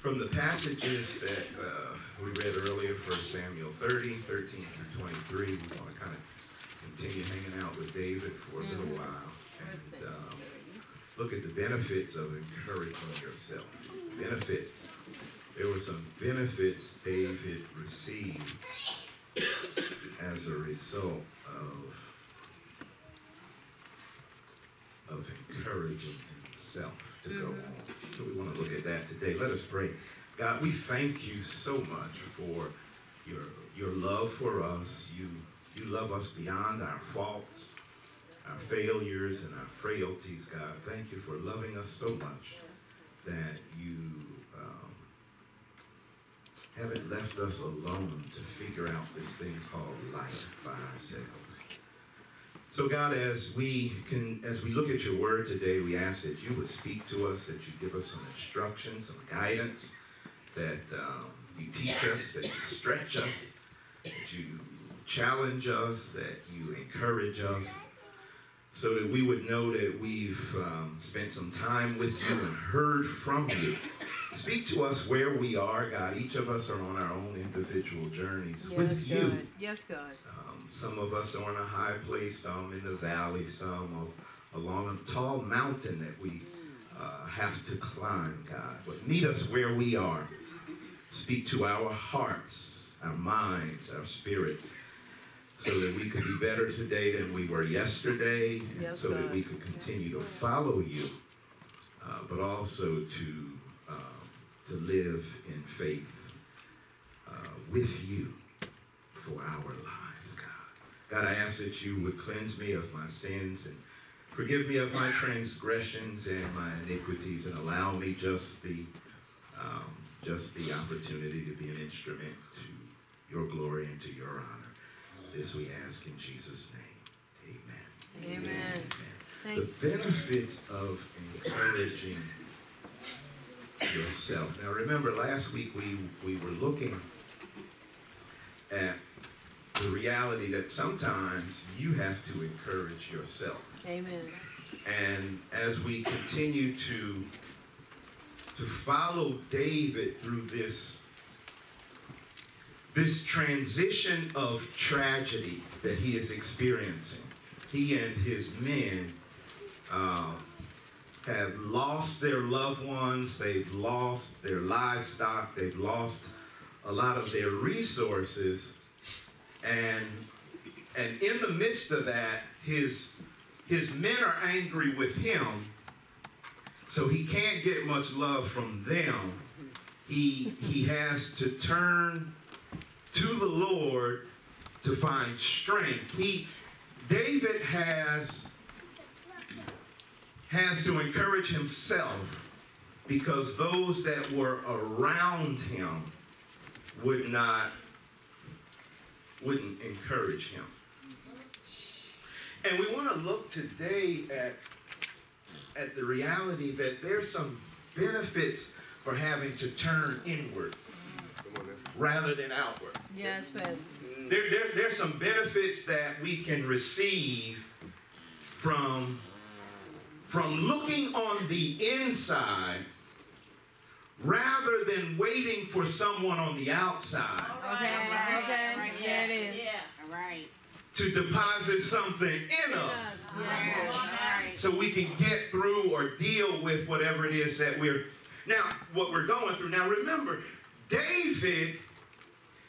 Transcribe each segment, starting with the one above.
From the passages that we read earlier, 1 Samuel 30, 13 through 23, we want to kind of continue hanging out with David for a little while and look at the benefits of encouraging yourself. Benefits. There were some benefits David received as a result of encouraging himself to go on. So we want to look at that today. Let us pray. God, we thank you so much for your love for us. You love us beyond our faults, our failures, and our frailties, God. Thank you for loving us so much that you haven't left us alone to figure out this thing called life by ourselves. So God, as we look at your word today, we ask that you would speak to us, that you give us some instruction, some guidance, that you teach us, that you stretch us, that you challenge us, that you encourage us, so that we would know that we've spent some time with you and heard from you. Speak to us where we are, God. Each of us are on our own individual journeys with you. God. Yes, God. Some of us are on a high place, some in the valley, some along a tall mountain that we have to climb, God. But meet us where we are. Speak to our hearts, our minds, our spirits, so that we could be better today than we were yesterday, and yes, so God. that we could continue to follow you, but also to live in faith with you for our lives, God. God, I ask that you would cleanse me of my sins and forgive me of my transgressions and my iniquities, and allow me just the opportunity to be an instrument to your glory and to your honor. This we ask in Jesus' name. Amen. Amen. Amen. The benefits of encouraging yourself. Now remember, last week we were looking at the reality that sometimes you have to encourage yourself. Amen. And as we continue to follow David through this transition of tragedy that he is experiencing, he and his men have lost their loved ones, they've lost their livestock, they've lost a lot of their resources, and in the midst of that, his men are angry with him, so he can't get much love from them. He has to turn to the Lord to find strength. David has to encourage himself, because those that were around him wouldn't encourage him. And we want to look today at the reality that there's some benefits for having to turn inward rather than outward. Yes, Pastor. There's some benefits that we can receive from looking on the inside rather than waiting for someone on the outside Okay. Yeah, it is. Yeah. All right. to deposit something in us Yes. so we can get through or deal with whatever it is that what we're going through. Now remember, David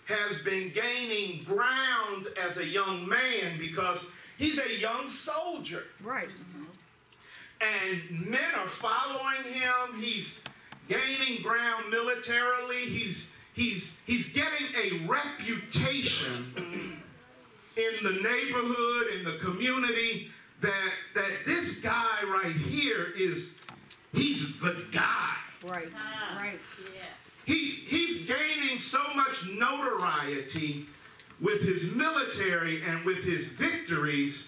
has been gaining ground as a young man because he's a young soldier. Right. And men are following him. He's gaining ground militarily. He's getting a reputation in the neighborhood, in the community, that this guy right here he's the guy. Right. Right. Yeah. He's gaining so much notoriety with his military and with his victories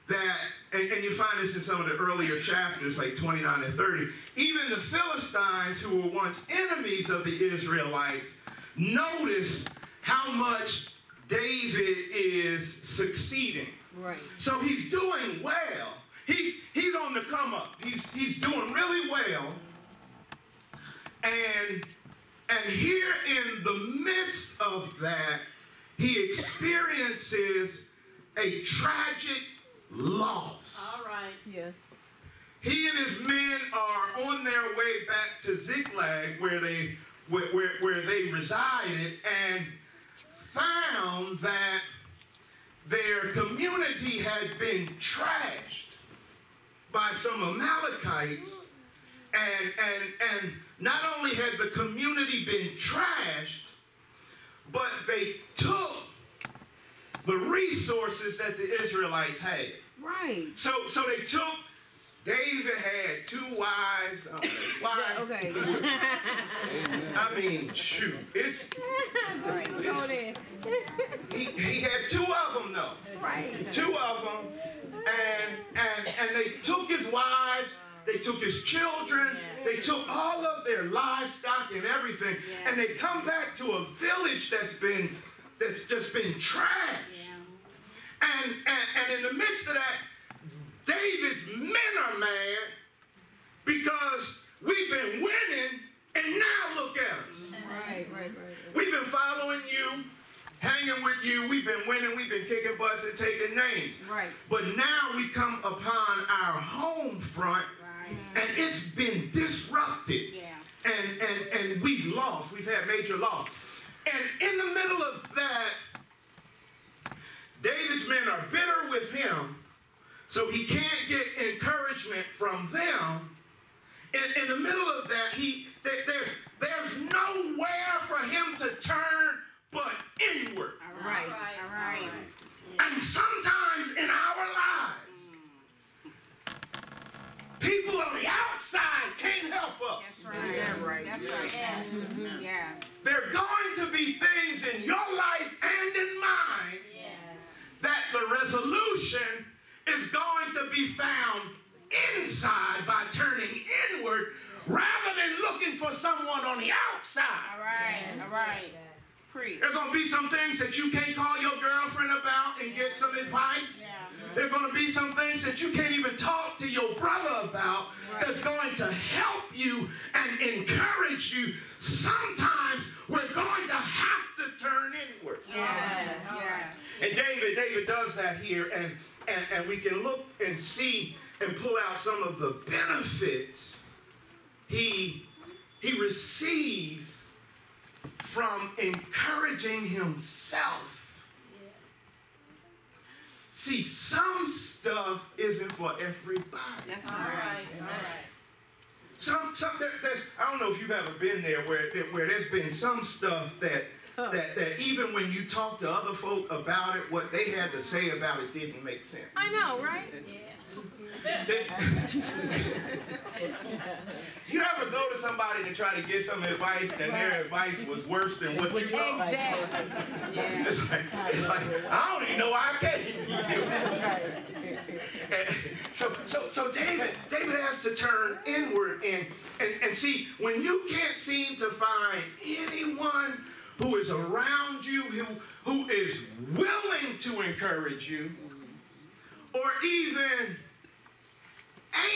that, and you find this in some of the earlier chapters, like 29 and 30, even the Philistines, who were once enemies of the Israelites, notice how much David is succeeding. Right. So he's doing well. He's on the come up. He's doing really well. And And here in the midst of that, he experiences a tragic loss. All right. Yes. He and his men are on their way back to Ziklag, where they resided, and found that their community had been trashed by some Amalekites, and not only had the community been trashed, but they took the resources that the Israelites had. Right. So they took, David had 2 wives. Yeah, okay. I mean, shoot, Right. Go there. he had 2 of them though. Right. 2 of them, and they took his wives, they took his children, they took all of their livestock and everything, and they come back to a village that's just been trashed. And in the midst of that, David's men are mad because we've been winning, and now look at us. Right. We've been following you, hanging with you. We've been winning. We've been kicking butts and taking names. Right. But now we come upon our home front, and it's been disrupted. Yeah. And we've lost. We've had major loss. And in the middle of that, David's men are bitter with him, so he can't get encouragement from them. In the middle of that, there's nowhere for him to turn but inward. All right. And sometimes in our lives, people on the outside can't help us. That's right. Yeah. There are going to be things in your life and in mine that the resolution is going to be found inside by turning inward rather than looking for someone on the outside. All right. Preach. There are going to be some things that you can't call your girlfriend about and get some advice. There are going to be some things that you can't even talk to your brother about that's going to help you and encourage you. Sometimes we're going to have to turn inward. Yeah. And David does that here, and we can look and see and pull out some of the benefits he receives from encouraging himself. See, some stuff isn't for everybody. That's all right. There's, I don't know if you've ever been there where there's been some stuff that even when you talk to other folk about it, what they had to say about it didn't make sense. I know, right? You ever go to somebody to try to get some advice and their advice was worse than what you got? Exactly. Yeah. It's like, I don't even know why I came here. So David has to turn inward and see, when you can't seem to find anyone who is around you, who is willing to encourage you, or even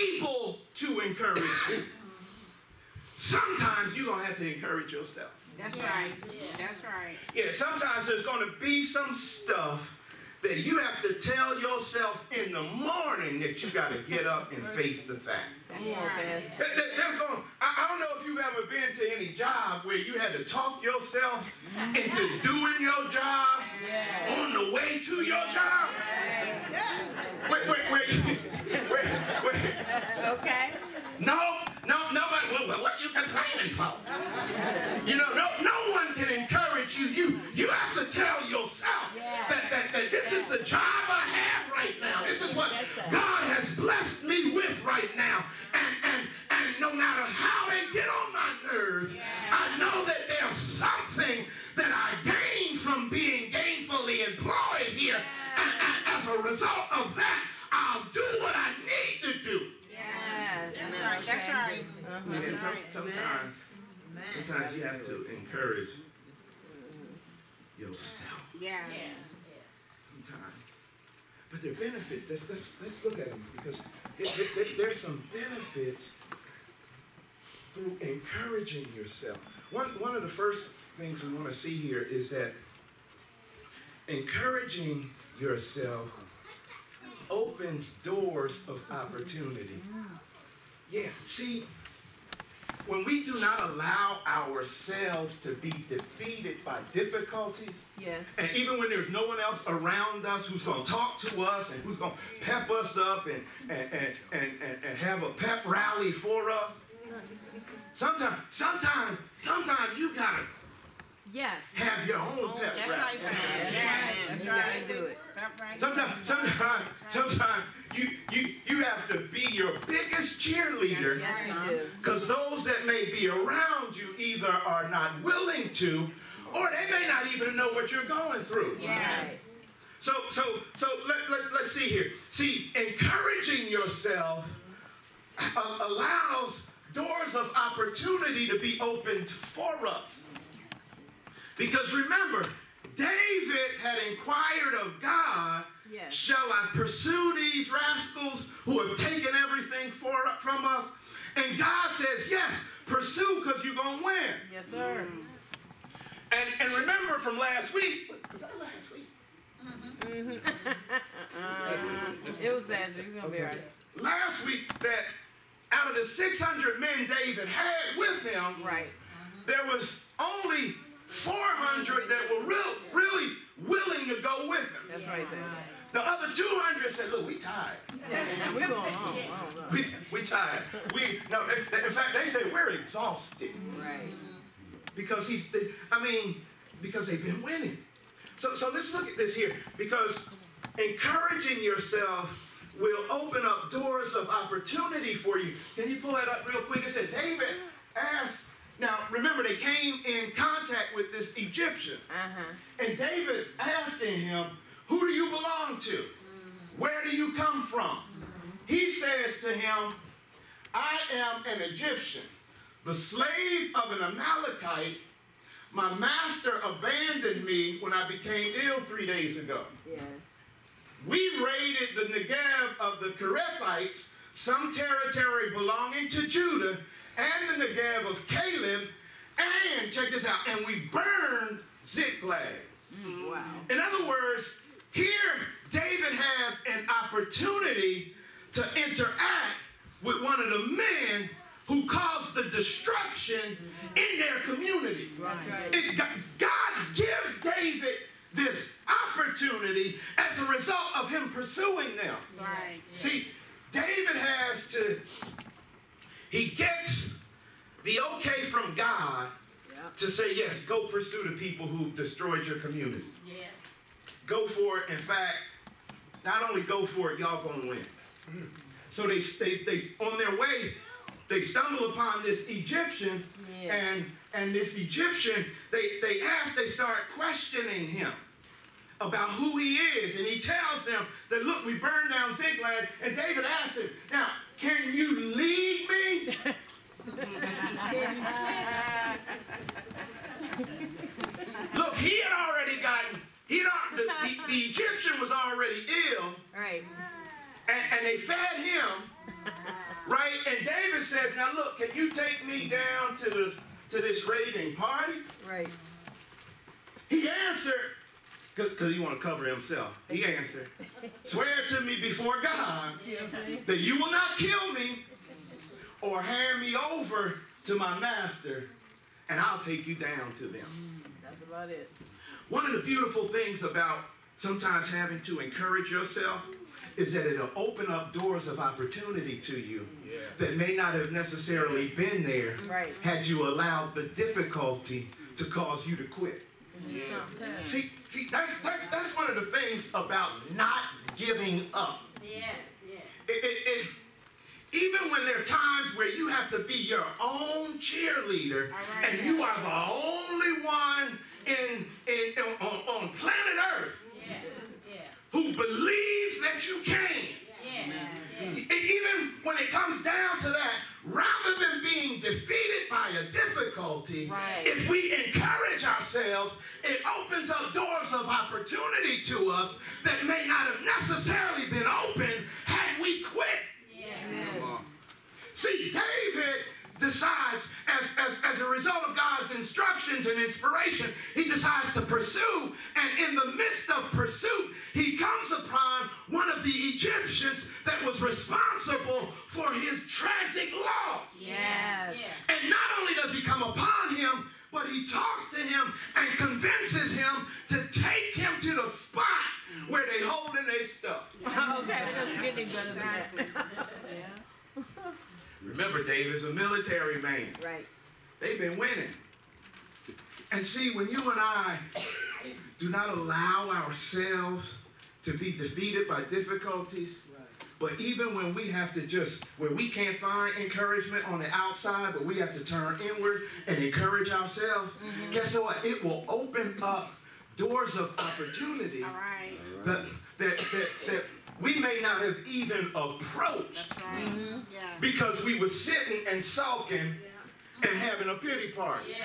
able to encourage you, sometimes you're going to have to encourage yourself. That's right. That's right. Yeah, sometimes there's going to be some stuff that you have to tell yourself in the morning that you got to get up and face the fact. I don't know if you've ever been to any job where you had to talk yourself into doing your job on the way to your job. Wait. Okay. No, but what you complaining for? You know, no one can encourage you. You have to tell yourself that this is the job I have right now. This is what God has blessed me with right now. And no matter how they get on my nerves, I know that there's something that I gain from being gainfully employed here. And as a result of that, I'll do what I need to do. That's right. Sometimes you have to encourage yourself. Yeah. Sometimes. But there are benefits. Let's look at them, because there's some benefits through encouraging yourself. one of the first things we want to see here is that encouraging yourself opens doors of opportunity. Yeah, see, when we do not allow ourselves to be defeated by difficulties, Yes. and even when there's no one else around us who's going to talk to us and who's going to pep us up and have a pep rally for us, sometimes you got to Yes. have your own pep That's rally. right, man. That's You right. gotta do it. Sometimes you have to be your biggest cheerleader, Yes, you do. because those that may be around you either are not willing to, or they may not even know what you're going through. Yeah. Right. So let's see here. See, encouraging yourself allows doors of opportunity to be opened for us. Because remember, David had inquired of God, Yes. shall I pursue these rascals who have taken everything from us? And God says, yes, pursue, because you're going to win. Yes, sir. And remember from last week, was that last week? It was that. It's gonna be all right. Last week, that out of the 600 men David had with him, Right. there was only 400 that were really willing to go with him. That's right there. The other 200 said, look, we tired. We going home. Oh, no. We tired. In fact, they said we're exhausted. Right. Because because they've been winning. So let's look at this here. Because encouraging yourself will open up doors of opportunity for you. Can you pull that up real quick? It said David asked. Now remember, they came in contact with this Egyptian. And David's asking him, who do you belong to? Where do you come from? He says to him, I am an Egyptian, the slave of an Amalekite. My master abandoned me when I became ill 3 days ago. Yes. We raided the Negev of the Kerethites, some territory belonging to Judah, and the Negev of Caleb, and check this out, and we burned Ziklag. Wow. In other words, here David has an opportunity to interact with one of the men who caused the destruction in their community. Right. God gives David this opportunity as a result of him pursuing them. Right. See, David he gets the okay from God to say, yes, go pursue the people who destroyed your community. Yeah. Go for it. In fact, not only go for it, y'all gonna win. So they on their way, they stumble upon this Egyptian, and this Egyptian, they start questioning him about who he is, and he tells them that, look, we burned down Ziklag, and David asks him, now, can you lead me? Look, he had already gotten, the Egyptian was already ill, Right. and they fed him, right? And David says, now look, can you take me down to this raiding party? Right. He answered, because he want to cover himself. He answered, swear to me before God that you will not kill me or hand me over to my master, and I'll take you down to them. That's about it. One of the beautiful things about sometimes having to encourage yourself is that it'll open up doors of opportunity to you that may not have necessarily been there had you allowed the difficulty to cause you to quit. See, that's one of the things about not giving up. Yes. Yes. Even when there are times where you have to be your own cheerleader, and you are the only one on planet Earth who believes that you can. Even when it comes down to that, rather than being defeated by a difficulty, if we encourage ourselves, it opens up doors of opportunity to us that may not have necessarily been open had we quit. See, David decides, as a result of God's instructions and inspiration, he decides to pursue. And in the midst of pursuit, he comes upon one of the Egyptians that was responsible for his tragic loss. Yes. And not only does he come upon him, but he talks to him and convinces him to take him to the spot where they holding their stuff. Okay, it doesn't get any better than that. Remember, David's a military man. Right. They've been winning. And see, when you and I do not allow ourselves to be defeated by difficulties, but even when we have to where we can't find encouragement on the outside, but we have to turn inward and encourage ourselves, guess what? It will open up doors of opportunity that we may not have even approached. That's right. Because we were sitting and sulking and having a pity party.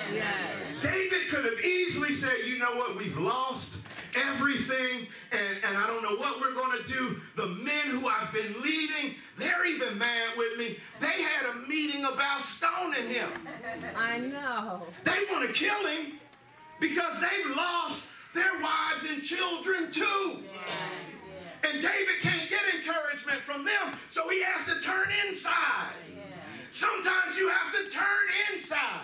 David could have easily said, you know what, we've lost everything, and I don't know what we're going to do. The men who I've been leading, they're even mad with me. They had a meeting about stoning him. I know. They want to kill him because they've lost their wives and children too. And David can't get encouragement from them, so he has to turn inside. Sometimes you have to turn inside.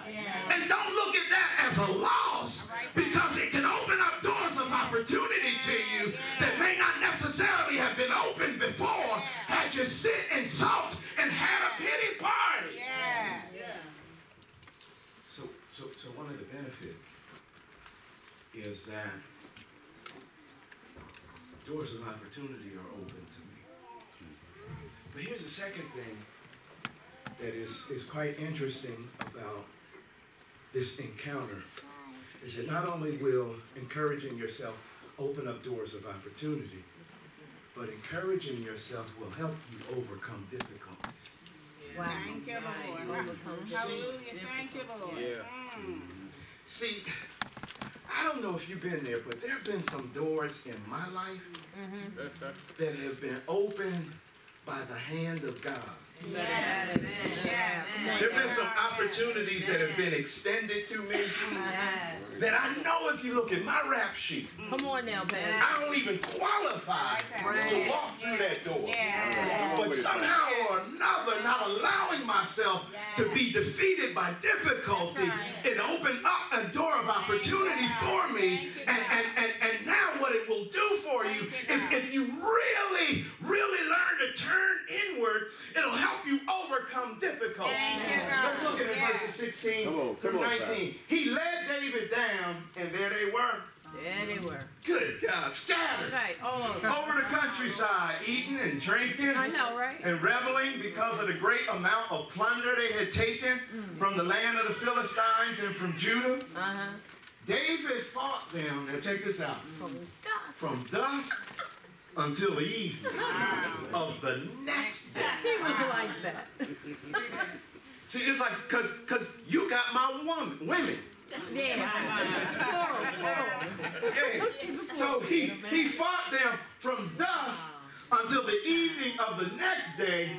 And don't look at that as a loss, because it can open up doors of opportunity to you that may not necessarily have been opened before had you sit and sulked and had a pity party. So one of the benefits is that doors of opportunity are open to me. But here's the second thing that is quite interesting about this encounter, is that not only will encouraging yourself open up doors of opportunity, but encouraging yourself will help you overcome difficulties. Wow. Thank you, Lord. Hallelujah. Thank you, Lord. See, I don't know if you've been there, but there have been some doors in my life that have been opened by the hand of God. There have been some opportunities that have been extended to me that I know if you look at my rap sheet, Come on now, Pastor. I don't even qualify to walk through that door. But somehow or another, not allowing myself to be defeated by difficulty, it opened up a door of opportunity for me. And now what it will do for you, if you really, really learn to turn inward, it'll help you overcome difficulty. Let's look at it, verses 16 through 19. He led David down, and there they were. There they were. Good God, scattered. Right, all over. Over the countryside, eating and drinking. I know, right? And reveling because of the great amount of plunder they had taken from the land of the Philistines and from Judah. David fought them, now check this out, from dusk until the evening of the next day. He was like that. See, it's like, because you got my women. Yeah. Okay. So he fought them from dusk until the evening of the next day,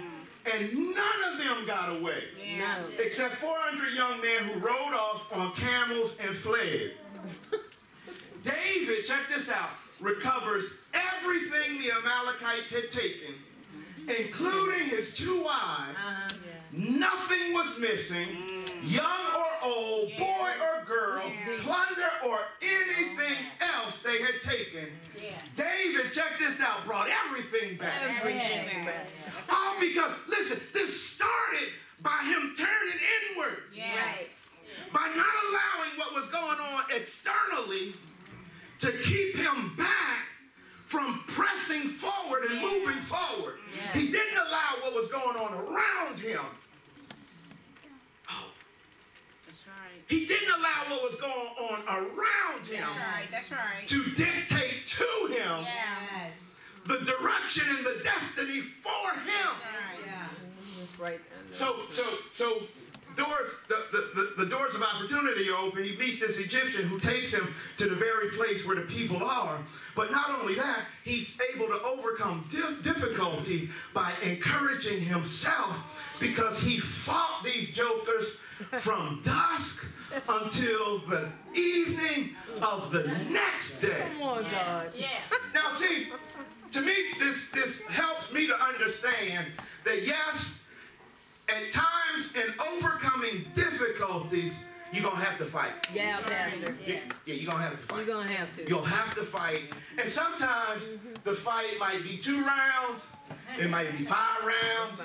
and none of them got away. No. Except 400 young men who rode off on camels and fled. David, check this out, recovers everything the Amalekites had taken, including his 2 wives. Nothing was missing, young or old, boy or girl, plunder or anything else they had taken. David, check this out, brought everything back. Everything back. All because, listen, this started by him turning inward. Right. By not allowing what was going on externally to keep him back from pressing forward and moving forward. He didn't allow what was going on around him. That's right. He didn't allow what was going on around him That's right. to dictate to him the direction and the destiny for him. Right. So the doors of opportunity are open. He meets this Egyptian who takes him to the very place where the people are. But not only that, he's able to overcome difficulty by encouraging himself, because he fought these jokers from dusk until the evening of the next day. Come on, God. Yeah. Now see, to me, this helps me to understand that yes, at times in overcoming difficulties, you're going to have to fight. Yeah, Pastor. Yeah, you're going to have to fight. You're going to have to. You'll have to fight. And sometimes the fight might be 2 rounds. It might be 5 rounds.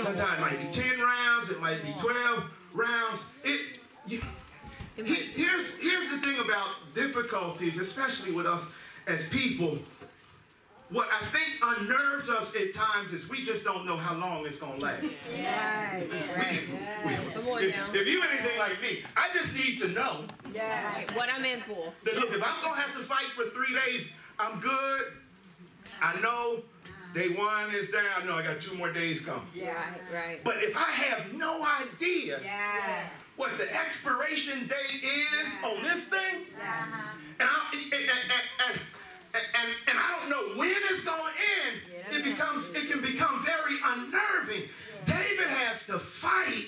Sometimes it might be 10 rounds. It might be 12 rounds. Here's the thing about difficulties, especially with us as people. What I think unnerves us at times is we just don't know how long it's going to last. Right. Come on now. If you're anything like me, I just need to know What I'm in for. that, look, if I'm going to have to fight for 3 days, I'm good. I know day 1 is down. I know I got 2 more days coming. Right. But if I have no idea what the expiration date is on this thing, and I don't know when it's going to end, it can become very unnerving. David has to fight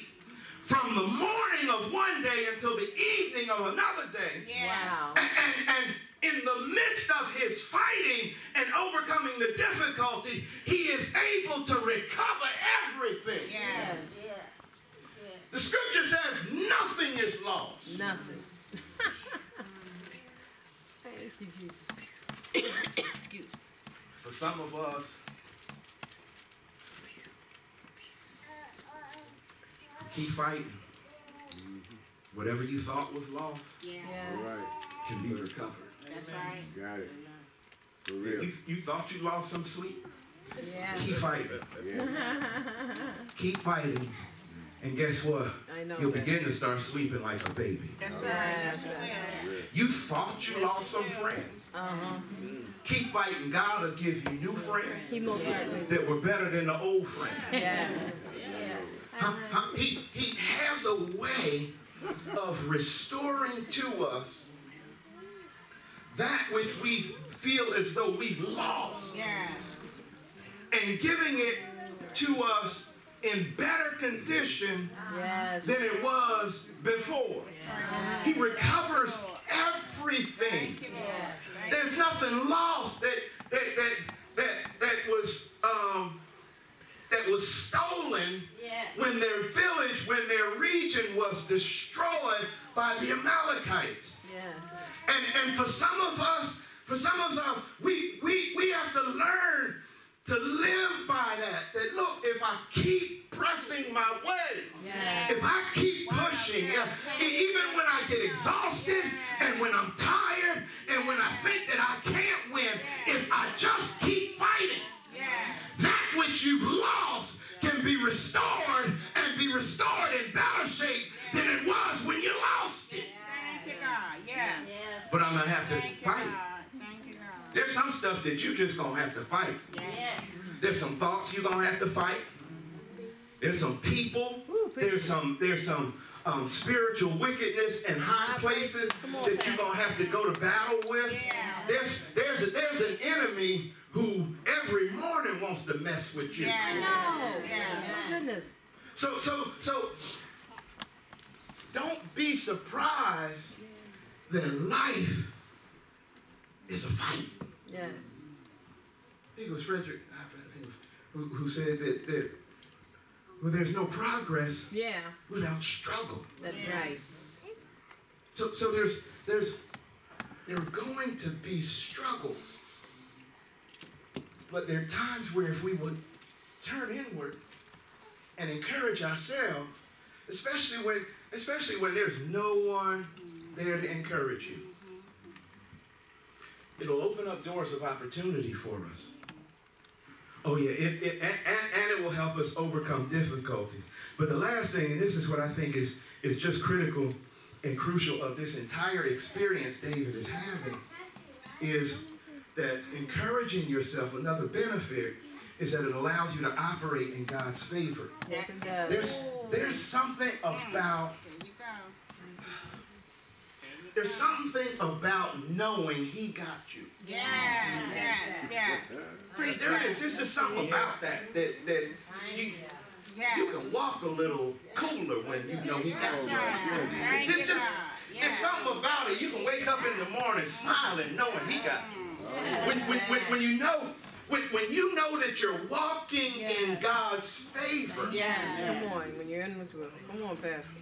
from the morning of one day until the evening of another day. Wow. And in the midst of his fighting and overcoming the difficulty, he is able to recover everything. Yes. The scripture says nothing is lost. Nothing. Thank you, Jesus. Excuse me. For some of us, keep fighting. Whatever you thought was lost All right. can be recovered. That's right. Got it. For real. You thought you lost some sleep? Yeah. Keep fighting. Yeah. Keep fighting. And guess what? I know You'll that. begin to start sleeping like a baby. That's Yeah, right. that's right. You thought you lost some friends. Keep fighting. God will give you new friends He most certainly. that were better than the old friends. Yeah. He has a way of restoring to us that which we feel as though we've lost, Yeah. and giving it to us in better condition Yes. than it was before. He recovers everything. There's nothing lost that was stolen when their village, when their region was destroyed by the Amalekites. Yeah. And for some of us, we have to learn to live by that. That look, if I keep pressing my way, Yeah. if I keep pushing, even when I get exhausted and when I'm tired and when I think that I can't win, if I just keep fighting, that which you've lost can be restored and be restored in better shape than it was when you lost it. Thank you, God. Yeah. But I'm going to have to Thank you, fight. God. Thank you, God. There's some stuff that you just going to have to fight. There's some thoughts you're going to have to fight. There's some people. There's some spiritual wickedness in high places that you're going to have to go to battle with. There's an enemy who every morning wants to mess with you. My goodness. So don't be surprised that life is a fight. Yeah. I think it was Frederick, who said that well, there's no progress Yeah. without struggle. That's right. So there are going to be struggles, but there are times where if we would turn inward and encourage ourselves, especially when there's no one there to encourage you, it'll open up doors of opportunity for us. Oh yeah, and it will help us overcome difficulties. But the last thing, and this is what I think is just critical and crucial of this entire experience David is having, is that encouraging yourself, another benefit, is that it allows you to operate in God's favor. Yes, it does. There's something about knowing He got you. Yes. There is. There's just something about that you can walk a little cooler when you know He got you. There's something about it. You can wake up in the morning smiling knowing He got you. When you know that you're walking in God's favor. Yes, come on, when you're in this world. Come on, Pastor.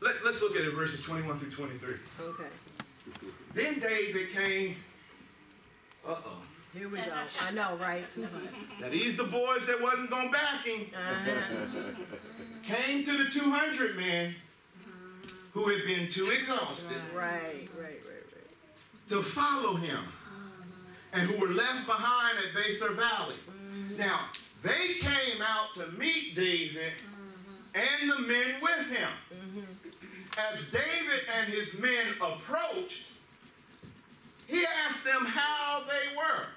Let's look at it, verses 21 through 23. Okay. Then David came. Here we go. I know, right? Now these the boys that wasn't going to back him. Came to the 200 men who had been too exhausted Right. to follow him and who were left behind at Besor Valley. Now, they came out to meet David and the men with him. As David and his men approached, he asked them how they were.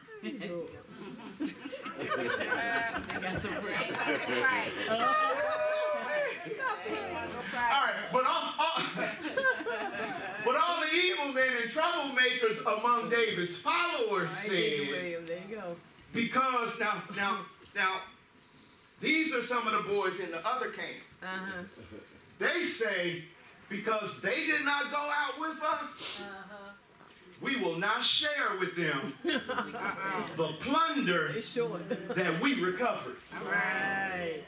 All right, but all the evil men and troublemakers among David's followers said, There you go. because now, these are some of the boys in the other camp. They say, because they did not go out with us, we will not share with them the plunder that we recovered. Right.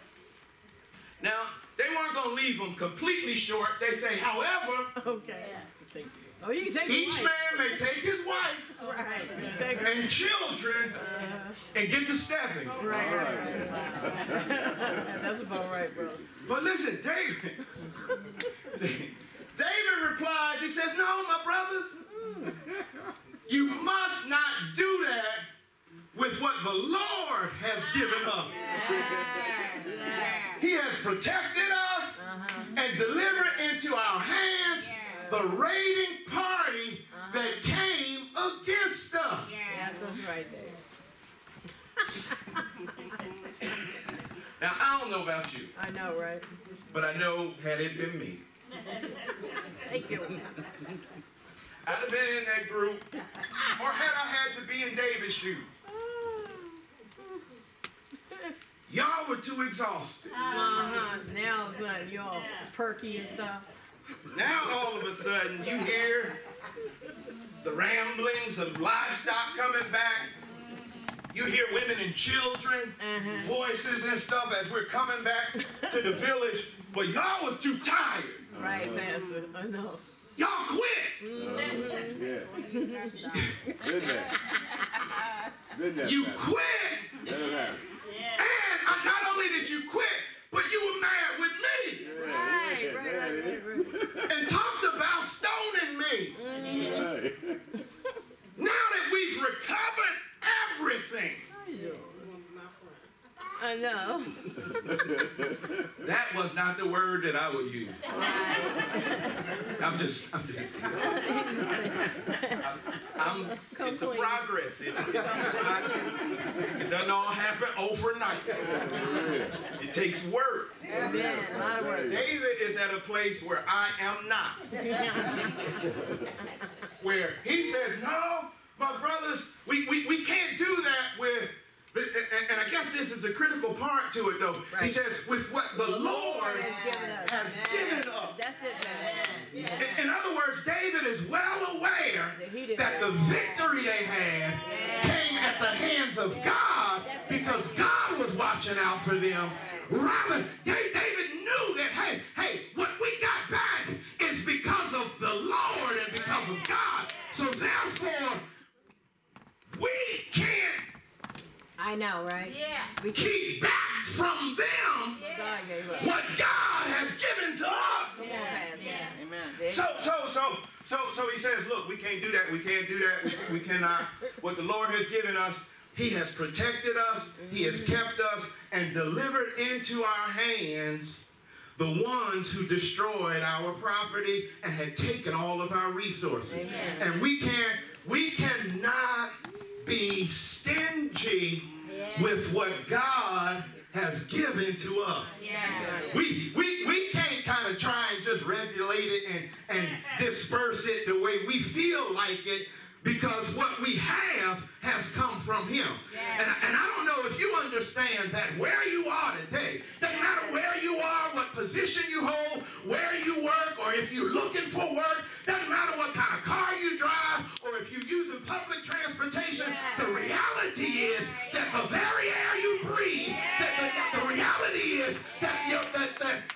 Now, they weren't going to leave them completely short. They say, however, Okay. Oh, you can take each man may take his wife and children and get to stepping. Right. That's about right, bro. But listen, David replies, he says, no, my brothers, you must not do that with what the Lord has given us. He has protected us and delivered into our hands the raiding party that came against us. Yes, that's right there. Now, I don't know about you, I know, right? but I know had it been me, Thank you. I'd have been in that group, or had I had to be in David's shoes. Y'all were too exhausted. Now it's like you all perky and stuff. Now all of a sudden you hear the ramblings of livestock coming back. You hear women and children, voices and stuff as we're coming back to the village. But y'all was too tired. Right, Pastor. I know. Y'all quit. You quit. And not only did you quit, but you were mad with me. Right. And talked about stoning me. Now that we've recovered everything. I know. That was not the word that I would use. It's a progress. It doesn't all happen overnight. It takes work. Amen. A lot of work. David is at a place where I am not. Where he says, no, my brothers, we can't do that with, and I guess this is a critical part to it though. Right. He says, with what the Lord has given us. That's it, man. In other words, David is well aware that the victory they had came at the hands of God because God was watching out for them. Rather, David knew that, hey, what we got back is because of the Lord and because of God. So therefore, we can't I know, right? Yeah. We keep back from them what God has given to us. Yeah. Amen. So he says, look, we can't do that. We can't do that. We cannot. What the Lord has given us, He has protected us. He has kept us and delivered into our hands the ones who destroyed our property and had taken all of our resources. Amen. And we cannot be stingy with what God has given to us. We can't kind of try and just regulate it and disperse it the way we feel like it, because what we have has come from him. And I don't know if you understand that where you are today, doesn't matter where you are, what position you hold, where you work, or if you're looking for work, doesn't matter what kind of car you drive, or if you're using public transportation, the reality is that the very air you breathe, the reality is that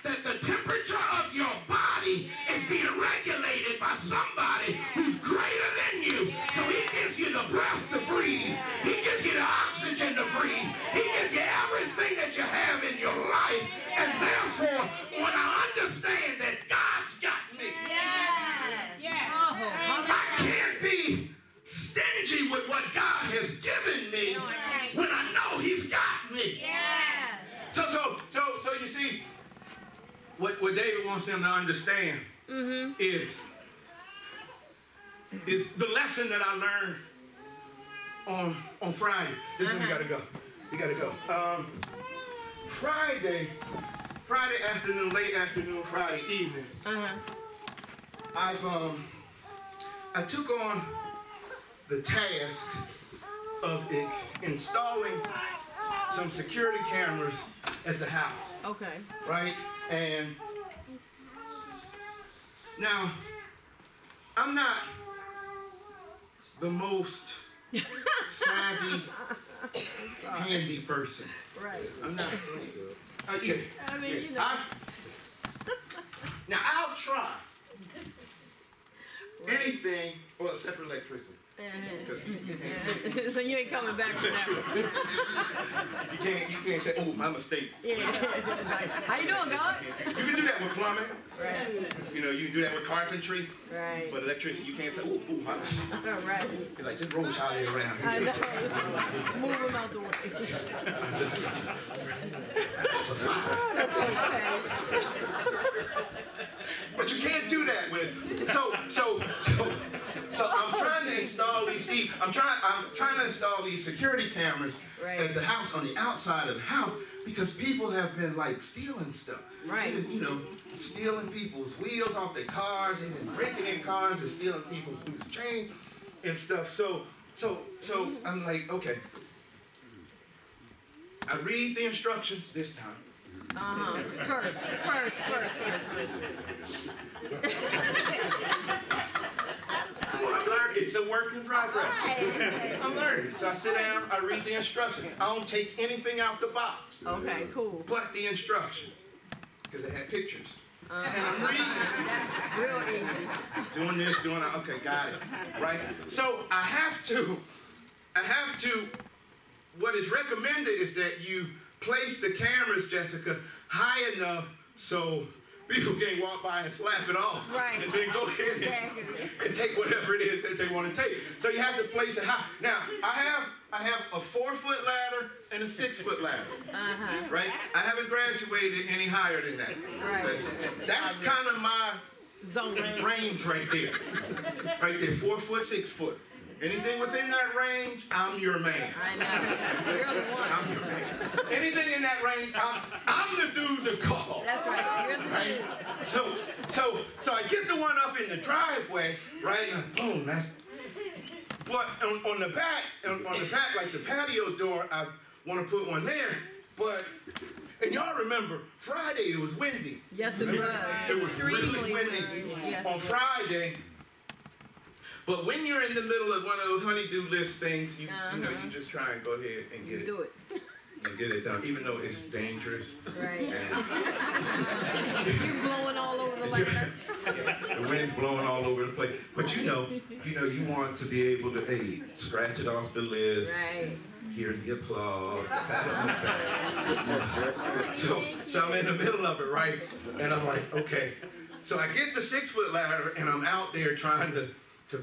the temperature of your body is being regulated by somebody who's greater than you. So he gives you the breath to breathe. He gives you the oxygen to breathe. He gives you everything that you have in your life. And therefore, when I understand that God's got me, I can't be stingy with what God has given me when I know he's got me. So you see, what David wants them to understand is the lesson that I learned on Friday. Listen, you gotta go. You gotta go. Friday afternoon, late afternoon, Friday evening. I took on the task of installing some security cameras at the house. Okay. Right? And now, I'm not the most savvy, handy person. Right. I'm not. Yeah. I mean, you know. Now, I'll try anything, well, except for electricity. So you ain't coming back to that. You can't say, oh, my mistake. How you doing, God? You can do that with plumbing. Right. You know, you can do that with carpentry. Right. But electricity, you can't say, oh, my mistake. Right. You're like, just roll Charlie around. I know. Move him out the way. That's a fire. That's okay. But you can't do that with. So I'm trying to install these. I'm trying to install these security cameras at the house, on the outside of the house, because people have been like stealing stuff. Right. You know, stealing people's wheels off their cars. They've been breaking in cars and stealing people's loose chain and stuff. So I'm like, okay. I read the instructions this time. First. I'm learning. It's a work in progress. I'm learning. So I sit down, I read the instructions. I don't take anything out the box. Okay, cool. But the instructions, because they had pictures. And I'm reading it. Real English. Doing this, doing that. Okay, got it. Right? So I have to, what is recommended is that you place the cameras, Jessica, high enough so people can't walk by and slap it off. Right. And then go ahead and take whatever it is that they want to take. So you have to place it high. Now, I have a 4-foot ladder and a 6-foot ladder. Right? I haven't graduated any higher than that. Right. That's kind of my Zone range right there. Right there, 4 foot, 6 foot. Anything within that range, I'm your man. I know. You're the one. I'm your man. Anything in that range, I'm the dude to call. That's right. You're the dude. So I get the one up in the driveway, right? And boom, but on the back, like the patio door, I want to put one there. And y'all remember, Friday it was windy. Yes, it was. It was really windy on Friday. But when you're in the middle of one of those honey-do list things, you know, you just try and go ahead and get it. Do it. And get it done, even though it's dangerous. Right. You're blowing all over the place. The wind's blowing all over the place. But you know, you want to be able to, hey, scratch it off the list. Right. Hear the applause. So I'm in the middle of it, right? And I'm like, okay. So I get the 6-foot ladder, and I'm out there trying to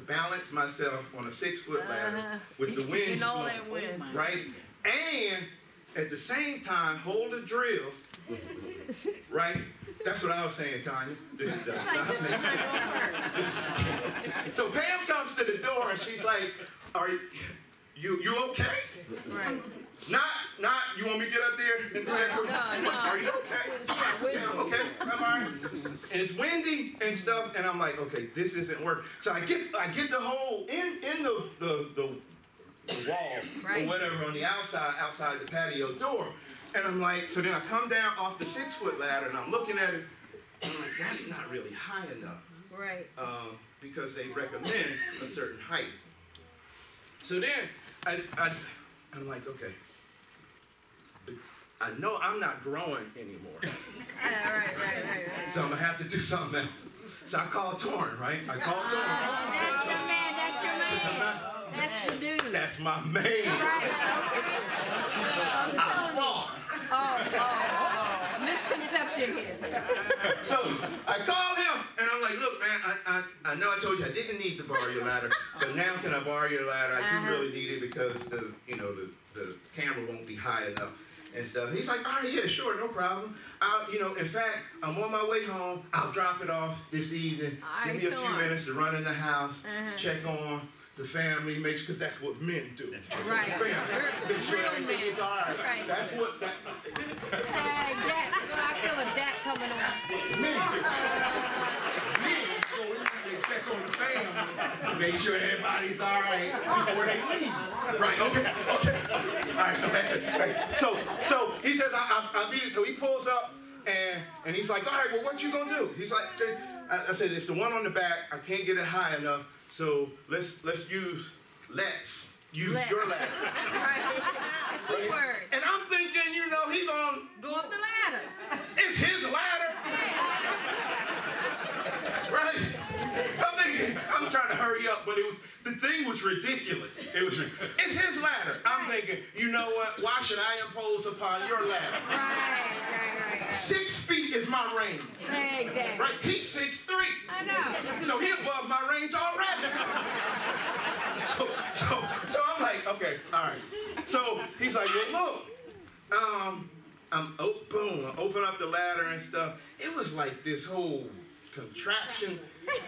balance myself on a 6-foot ladder with the wind blowing, right? And at the same time, hold a drill, right? That's what I was saying, Tanya. This does not make sense. So Pam comes to the door, and she's like, you okay? Right. Not, you want me to get up there and do that for you? No. Are you okay? Yeah, okay, I'm all right. And it's windy and stuff, and I'm like, okay, this isn't working. So I get the hole in the wall Right. or whatever on the outside the patio door. And I'm like, so then I come down off the 6-foot ladder and I'm looking at it. And I'm like, that's not really high enough. Right. Because they recommend a certain height. So then I'm like, okay, I know I'm not growing anymore. Right. So I'm gonna have to do something else. So I called Torrin, right? I called Torrin. That's your man. That's the dude. That's my man. Right. I fought. Oh. Misconception here. So I called him and I'm like, look, man, I know I told you I didn't need to borrow your ladder, but now can I borrow your ladder? I do really need it because the camera won't be high enough and stuff. He's like, all right, yeah, sure, no problem. In fact, I'm on my way home. I'll drop it off this evening. Give me a few minutes to run in the house, check on the family, because that's what men do. Right. Family. Make sure everything is all right. Right. That's what that. Hey, Dak. I feel a Dak coming on. Men do. Men go in and check on the family, make sure everybody's all right before they leave. Right. Okay. All right. So back. So he says I'll beat it. So he pulls up and he's like, all right. Well, what you gonna do? He's like, I said it's the one on the back. I can't get it high enough. So let's use your ladder. Right. Good word. And I'm thinking, he's gonna Go up the ladder. It's his ladder. Right? I'm thinking, I'm trying to hurry up, but the thing was ridiculous. It's his ladder. I'm thinking, you know what? Why should I impose upon your ladder? Right. 6 feet is my range. Exactly. Right? He's 6'3". I know. So he's above my range already. So I'm like, okay, all right. So he's like, well, look, boom, I open up the ladder and stuff. It was like this whole contraption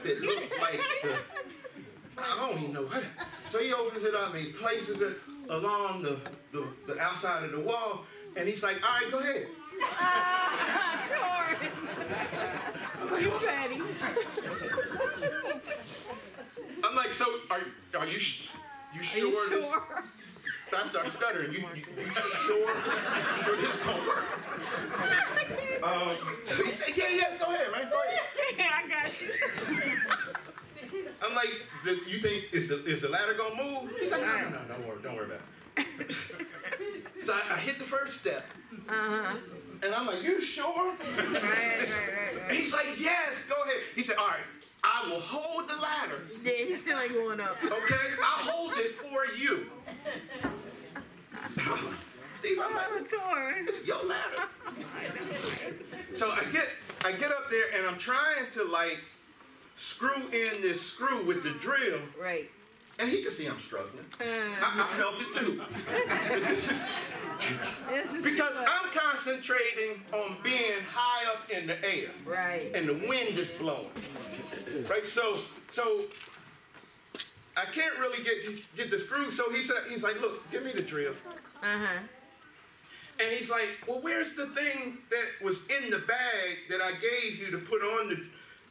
that looked like I don't even know what. So he opens it up and he places it along the outside of the wall, and he's like, all right, go ahead. Torrin. You ready? I'm like, so are you sure? So I start stuttering. You sure? You sure this is gonna work? So he said, yeah, go ahead, man, go ahead. I got you. I'm like, you think is the ladder gonna move? He's like, no, don't worry about it. So I hit the first step. And I'm like, you sure? Right. He's like, yes, go ahead. He said, all right, I will hold the ladder. Yeah, he still ain't going up. Okay? I'll hold it for you. Steve, I'm like, Torrin. it's your ladder. So I get up there and I'm trying to screw in this screw with the drill. Right. And he can see I'm struggling. I felt it too. Because I'm concentrating on being high up in the air. Right. And the wind is blowing. Right? So I can't really get the screw. So he's like, look, give me the drill. And he's like, well, where's the thing that was in the bag that I gave you to put on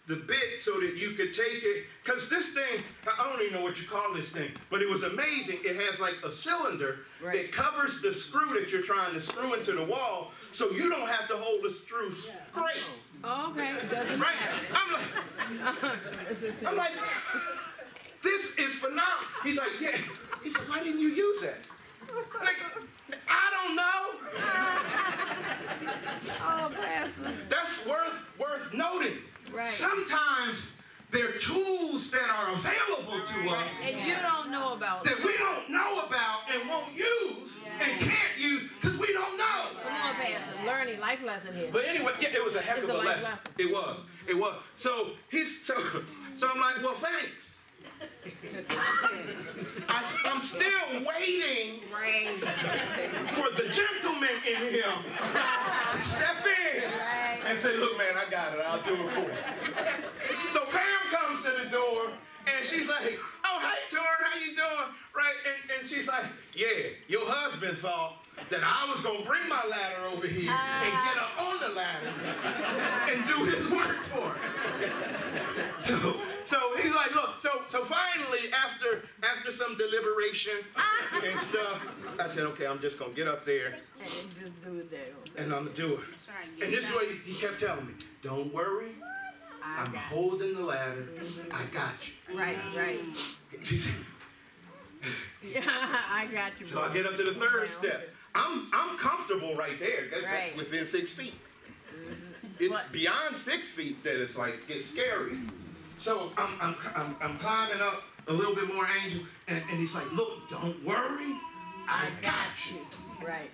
the bit so that you could take it? Because this thing, I don't even know what you call this thing, but it was amazing. It has like a cylinder that covers the screw that you're trying to screw into the wall, so you don't have to hold the screw straight. Okay. Doesn't Right? matter. I'm like, this is phenomenal. He's like, yeah. He said, why didn't you use that? Like, I don't know. Oh, Pastor. That's worth noting. Right. Sometimes there are tools that are available to us And you don't know about that we don't know about and won't use and can't use because we don't know. Come on, Pastor. Learning life lesson here. But anyway, yeah, it was a heck It's of a a life lesson. lesson. It was. So I'm like, well, thanks. I'm still waiting for the gentleman in him to step in and say, look, man, I got it. I'll do it for you. So Pam comes to the door, and she's like, oh, hey, Torrin, how you doing? Right? And she's like, thought that I was going to bring my ladder over here and get up on the ladder and do his work for it. So he's like, look, so finally, after some deliberation and stuff, I said, okay, I'm just going to get up there and I'm going to do it. And this is what he kept telling me. Don't worry. I'm holding the ladder. I got you. Right. Yeah, I got you. So I get up to the third step. I'm comfortable right there. That's within 6 feet. It's beyond 6 feet that it's like gets scary. So I'm climbing up a little bit more, Angel, and he's like, look, don't worry, I got you. Right.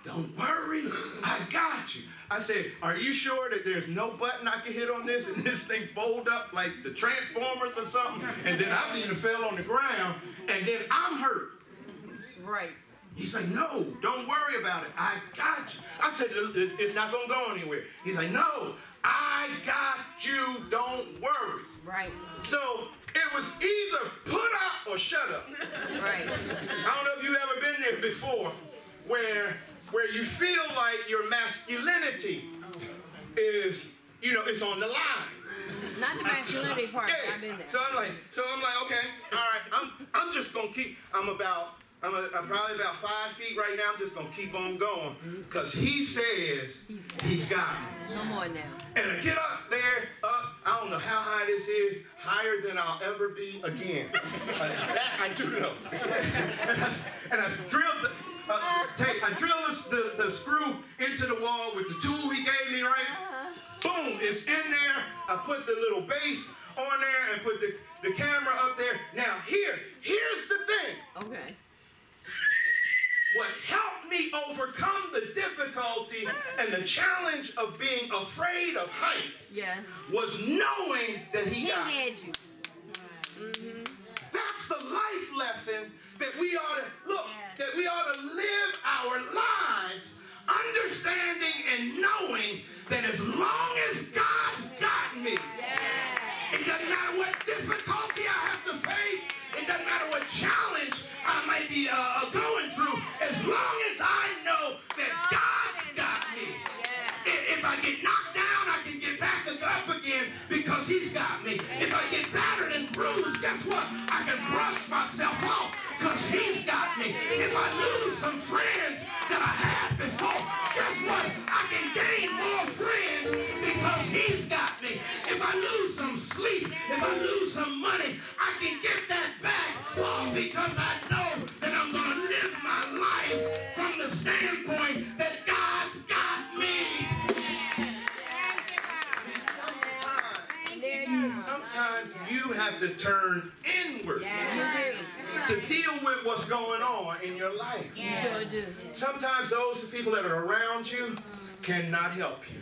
Don't worry, I got you. I said, are you sure that there's no button I can hit on this and this thing fold up like the Transformers or something? And then I even fell on the ground and then I'm hurt. Right. He's like, no, don't worry about it. I got you. I said, it's not going to go anywhere. He's like, no, I got you. Don't worry. Right. So it was either put up or shut up. Right. I don't know if you've ever been there before where you feel like your masculinity is, it's on the line. Not the masculinity part. Yeah. I've been there. So I'm like, okay, all right. I'm just gonna keep. I'm probably about 5 feet right now. I'm just gonna keep on going because he says he's got me. Come on now. And I get up there, I don't know how high this is, higher than I'll ever be again. That I do know. and I drilled I drilled the screw into the wall with the tool he gave me, right? Boom, it's in there. I put the little base on there and put the camera up there. Now here's the thing. Okay. What helped me overcome the difficulty and the challenge of being afraid of heights was knowing that he got had me. you. That's the life lesson that we ought to live our lives understanding and knowing that as long as God's got me, it doesn't matter what difficulty I have to face, it doesn't matter what challenge I might be going through, as long as I know that God's got me. If I get knocked down, I can get back up again because he's got me. If I get battered and bruised, guess what? I can brush myself off because he's got me. If I lose some friends that I had before, guess what? I can gain more friends because he's got me. If I lose some sleep, if I lose some money, I can get that back all because I know that I'm going to live my life from the standpoint that God's got me. Sometimes you have to turn inward to deal with what's going on in your life. Sometimes those people that are around you cannot help you.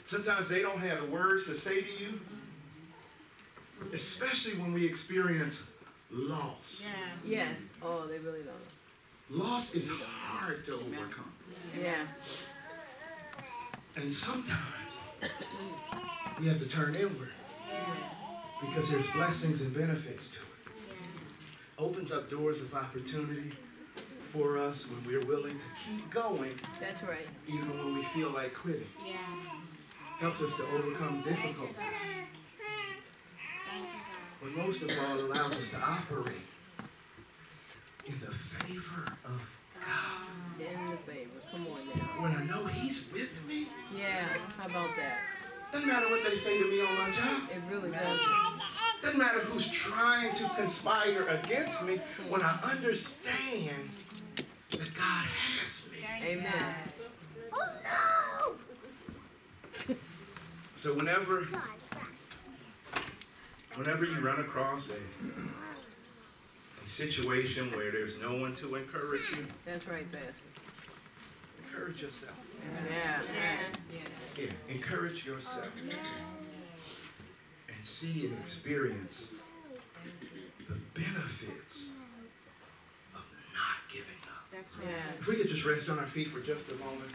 Sometimes they don't have the words to say to you, especially when we experience loss. Yes. Oh, they really don't. Loss is hard to overcome. Yeah. And sometimes we have to turn inward because there's blessings and benefits to it. Opens up doors of opportunity for us when we're willing to keep going. That's right. Even when we feel like quitting. Helps us to overcome difficulties. But most of all, allows us to operate in the favor of God. In the favor. Come on now. When I know he's with me. Yeah. How about that? Doesn't matter what they say to me on my job. It really doesn't. Doesn't matter who's trying to conspire against me when I understand that God has me. Amen. Oh no! So whenever you run across a situation where there's no one to encourage you, that's right, Pastor. encourage yourself. Yeah. Yeah, encourage yourself. And see and experience the benefits of not giving up. That's right. If we could just rest on our feet for just a moment.